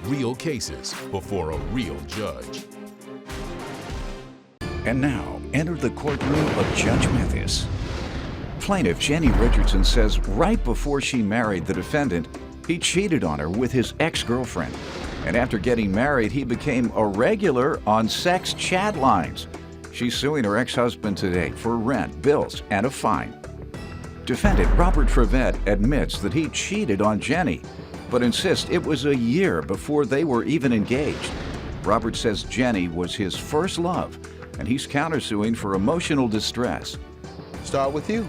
real cases before a real judge. And now, enter the courtroom of Judge Mathis. Plaintiff Jenny Richardson says right before she married the defendant, he cheated on her with his ex-girlfriend. And after getting married, he became a regular on sex chat lines. She's suing her ex-husband today for rent, bills, and a fine. Defendant Robert Trevette admits that he cheated on Jenny, but insists it was a year before they were even engaged. Robert says Jenny was his first love, and he's countersuing for emotional distress. Start with you.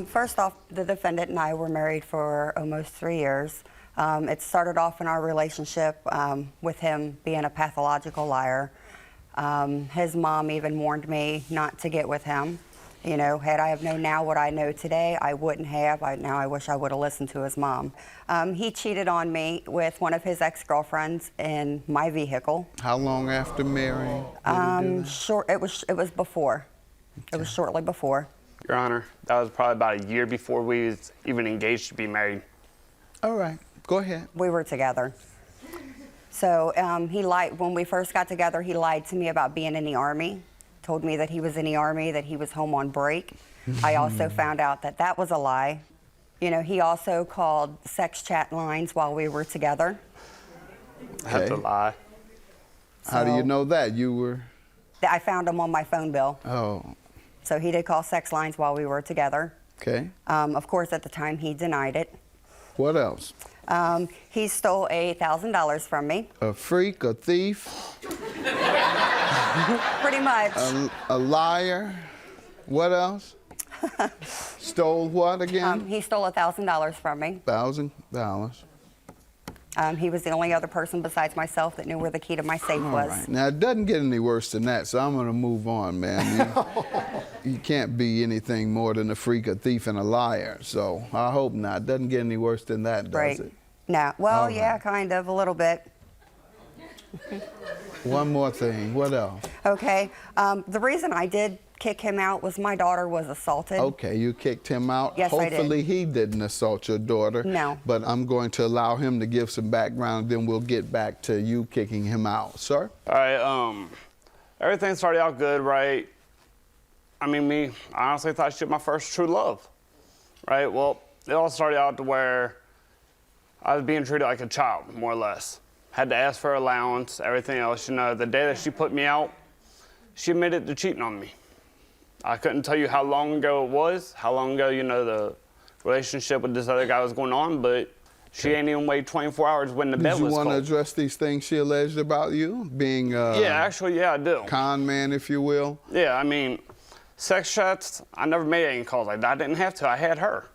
First off, the defendant and I were married for almost 3 years. It started off in our relationship with him being a pathological liar. His mom even warned me not to get with him. You know, had I have known now what I know today, I wouldn't have. Now I wish I would have listened to his mom. He cheated on me with one of his ex-girlfriends in my vehicle. How long after marrying? It was before. Okay. It was shortly before. Your Honor, that was probably about a year before we was even engaged to be married. All right, go ahead. We were together. So he lied. When we first got together, he lied to me about being in the Army. Told me that he was in the Army, that he was home on break. I also found out that that was a lie. You know, he also called sex chat lines while we were together. That's a lie. How do you know that? You were? I found him on my phone bill. Oh. So he did call sex lines while we were together. Okay. Of course, at the time, he denied it. What else? He stole $1,000 from me. A freak, a thief? Pretty much. A liar? What else? Stole what again? He stole $1,000 from me. $1,000. He was the only other person besides myself that knew where the key to my safe was. Right. Now, it doesn't get any worse than that, so I'm going to move on, man. You can't be anything more than a freak, a thief, and a liar, so I hope not. It doesn't get any worse than that, does it? No. Well, All yeah, right. kind of, a little bit. One more thing. What else? Okay. The reason I did kick him out was my daughter was assaulted. Okay, you kicked him out. Yes, I did. Hopefully he didn't assault your daughter. No. But I'm going to allow him to give some background, then we'll get back to you kicking him out. Sir? All right, everything started out good, right? I honestly thought she was my first true love, right? Well, it all started out to where I was being treated like a child, more or less. Had to ask for allowance, everything else. You know, the day that she put me out, she admitted to cheating on me. I couldn't tell you how long ago it was, how long ago, you know, the relationship with this other guy was going on, but she ain't even waited 24 hours when the bed was cold. Did you want to address these things she alleged about you? Being yeah, actually, yeah, I do. Con man, if you will? Yeah, sex chats, I never made any calls like that. I didn't have to, I had her.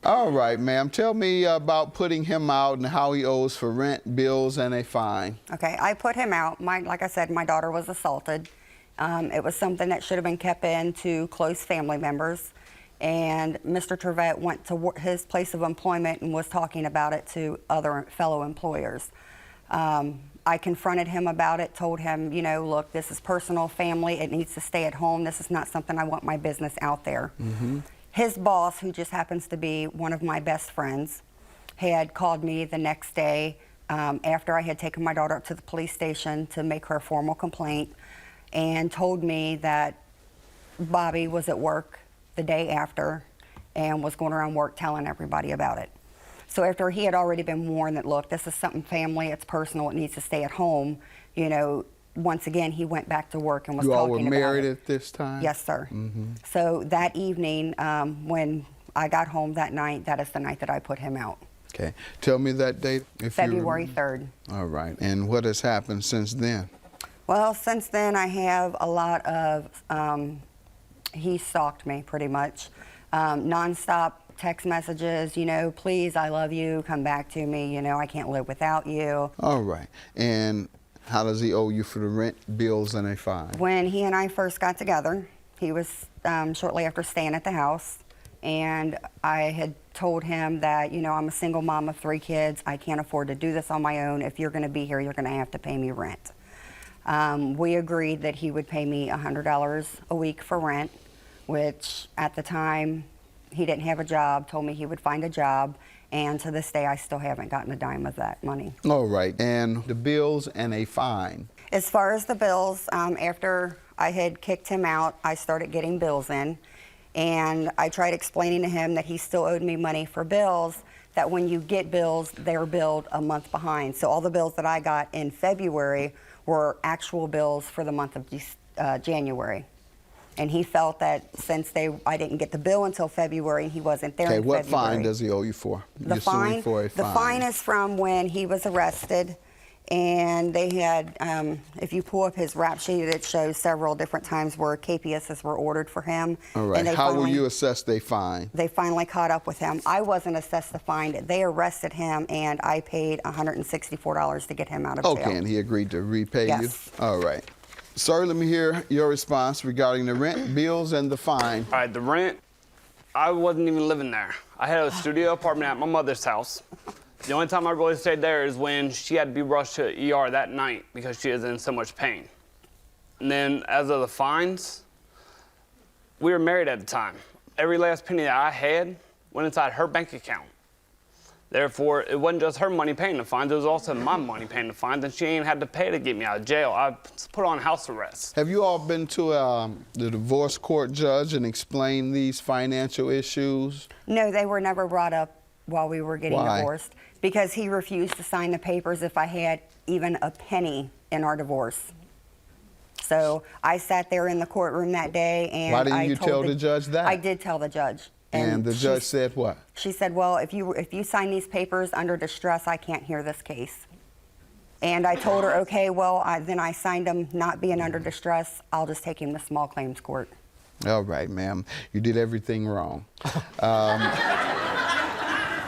All right, ma'am. Tell me about putting him out and how he owes for rent, bills, and a fine. Okay, I put him out. Like I said, my daughter was assaulted. It was something that should have been kept in to close family members. And Mr. Trevette went to his place of employment and was talking about it to other fellow employers. I confronted him about it, told him, you know, look, this is personal, family, it needs to stay at home. This is not something I want my business out there. Mm-hmm. His boss, who just happens to be one of my best friends, had called me the next day after I had taken my daughter up to the police station to make her formal complaint, and told me that Bobby was at work the day after and was going around work telling everybody about it. So after he had already been warned that, look, this is something family, it's personal, it needs to stay at home, you know, once again, he went back to work and was talking about it. You all were married at this time? Yes, sir. Mm-hmm. So that evening, when I got home that night, that is the night that I put him out. Okay. Tell me that date. February 3rd. All right. And what has happened since then? Well, since then, I have a lot of, he stalked me pretty much. Nonstop text messages, you know, please, I love you, come back to me, you know, I can't live without you. All right. And how does he owe you for the rent, bills, and a fine? When he and I first got together, he was shortly after staying at the house, and I had told him that, you know, I'm a single mom of 3 kids. I can't afford to do this on my own. If you're going to be here, you're going to have to pay me rent. We agreed that he would pay me $100 a week for rent, which at the time he didn't have a job, told me he would find a job, And to this day, I still haven't gotten a dime of that money. All right, and the bills and a fine. As far as the bills, after I had kicked him out, I started getting bills in. And I tried explaining to him that he still owed me money for bills, that when you get bills, they're billed a month behind. So all the bills that I got in February were actual bills for the month of January. And he felt that since I didn't get the bill until February, he wasn't there in February. Okay, what fine does he owe you for? The You're fine, suing for a fine. the fine is from when he was arrested, and they had, if you pull up his rap sheet, it shows several different times where KPSs were ordered for him. All right, and they how were finally, you assessed a fine? They finally caught up with him. I wasn't assessed the fine. They arrested him, and I paid $164 to get him out of jail. Okay, and he agreed to repay you? Yes. All right. Sir, let me hear your response regarding the rent, bills, and the fine. All right, the rent, I wasn't even living there. I had a studio apartment at my mother's house. The only time I really stayed there is when she had to be rushed to ER that night because she was in so much pain. And then as of the fines, we were married at the time. Every last penny that I had went inside her bank account. Therefore, it wasn't just her money paying the fines, it was also my money paying the fines, and she ain't had to pay to get me out of jail. I put on house arrest. Have you all been to the divorce court judge and explained these financial issues? No, they were never brought up while we were getting Why? divorced, because he refused to sign the papers if I had even a penny in our divorce. So I sat there in the courtroom that day, and Why didn't I you told tell the judge that? I did tell the judge. And the judge said what? She said, well, if you sign these papers under distress, I can't hear this case. And I told her, okay, well, then I signed them not being under distress. I'll just take him to small claims court. All right, ma'am. You did everything wrong.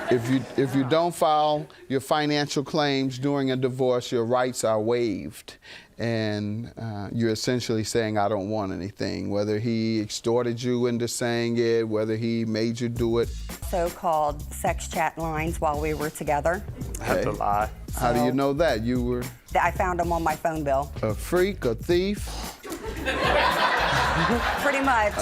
If you don't file your financial claims during a divorce, your rights are waived. And you're essentially saying, I don't want anything, whether he extorted you into saying it, whether he made you do it. So-called sex chat lines while we were together. I have to lie. How do you know that? You were I found them on my phone bill. a freak, a thief, Pretty much.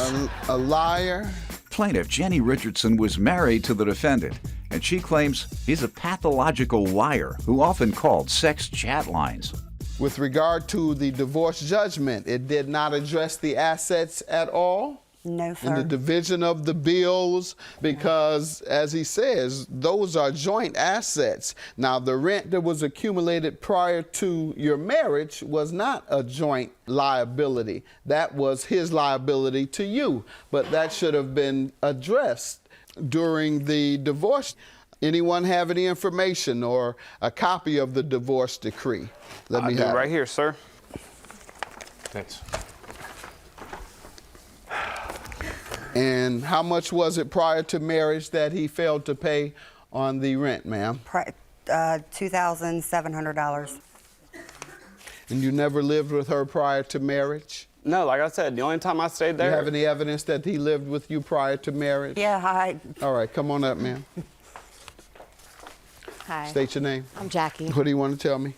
a liar? Plaintiff Jenny Richardson was married to the defendant, and she claims he's a pathological liar who often called sex chat lines. With regard to the divorce judgment, it did not address the assets at all? No, In the sir. division of the bills, because as he says, those are joint assets. Now, the rent that was accumulated prior to your marriage was not a joint liability. That was his liability to you, but that should have been addressed during the divorce. Anyone have any information or a copy of the divorce decree? Let me I do have right it. here, sir. Thanks. And how much was it prior to marriage that he failed to pay on the rent, ma'am? $2,700. And you never lived with her prior to marriage? No, like I said, the only time I stayed Do there. you have any evidence that he lived with you prior to marriage? Yeah, All right, come on up, ma'am. Hi, State your name. I'm Jackie. What do you want to tell me?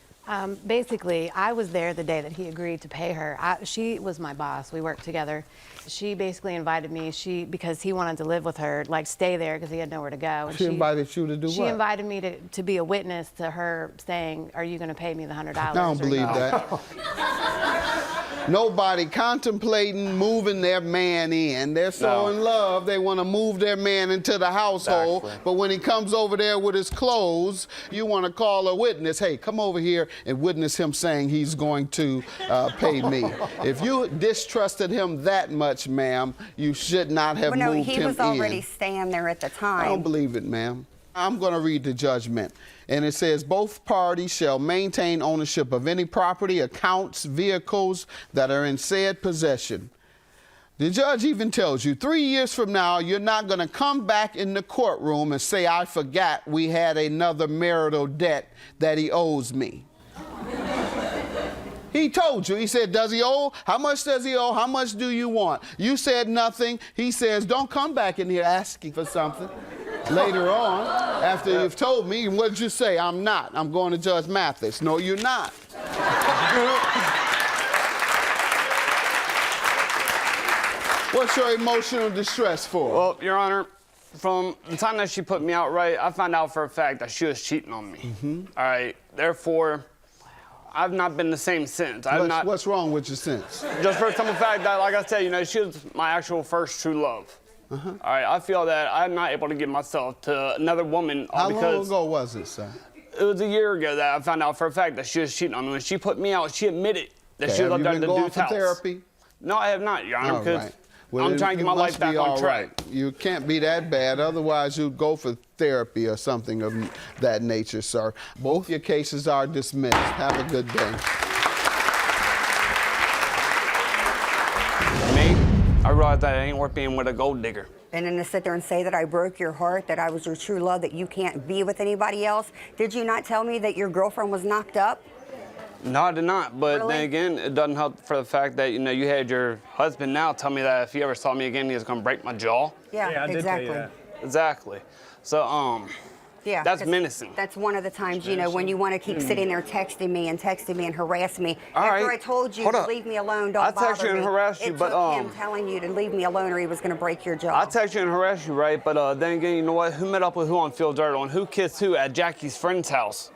Basically, I was there the day that he agreed to pay her. She was my boss. We worked together. She basically invited me, because he wanted to live with her, like stay there because he had nowhere to go. And She invited you to do She what? invited me to be a witness to her saying, are you going to pay me the $100? I don't believe that. Nobody contemplating moving their man in. They're so No. in love, they want to move their man into the household. Exactly. But when he comes over there with his clothes, you want to call a witness. Hey, come over here and witness him saying he's going to pay me. If you distrusted him that much, ma'am, you should not have well, no, moved he him was already in. staying there at the I time. don't believe it, ma'am. I'm going to read the judgment. And it says, both parties shall maintain ownership of any property, accounts, vehicles that are in said possession. The judge even tells you 3 years from now, you're not going to come back in the courtroom and say, I forgot we had another marital debt that he owes me. He told you. He said, does he owe? How much does he owe? How much do you want? You said nothing. He says, don't come back in here asking for something. Later on, after you've told me, what did you say? I'm not. I'm going to Judge Mathis. No, you're not. What's your emotional distress for? Well, Your Honor, from the time that she put me out, right, I found out for a fact that she was cheating on me. All right, therefore, I've not been the same since. What's wrong with your sense? Just for the simple fact that, like I said, you know, she was my actual first true love. All right, I feel that I'm not able to give myself to another woman. How long ago was it, sir? It was a year ago that I found out for a fact that she was cheating on me. When she put me out, she admitted that she was up there at the dude's house. Therapy? No, I have not, Your Honor, because I'm trying to get my life back on track. Right. You can't be that bad, otherwise you'd go for therapy or something of that nature, sir. Both your cases are dismissed. Have a good day. Me, I realized that it ain't worth being with a gold digger. And then to sit there and say that I broke your heart, that I was your true love, that you can't be with anybody else. Did you not tell me that your girlfriend was knocked up? No, I did not. But Really? then again, it doesn't help for the fact that, you know, you had your husband now tell me that if he ever saw me again, he was going to break my jaw. Yeah, I did tell you exactly. that. Exactly. So, Yeah, that's 'cause menacing. That's one of the times, you know, when you want to keep sitting there texting me and harassing me. All After right. I told you Hold to up. leave me alone, don't I bother text you and me. harass you, it but, took him telling you to leave me alone or he was going to break your jaw. I text you and harass you, right? But then again, you know what? Who met up with who on Field Dirt? On who kissed who at Jackie's friend's house?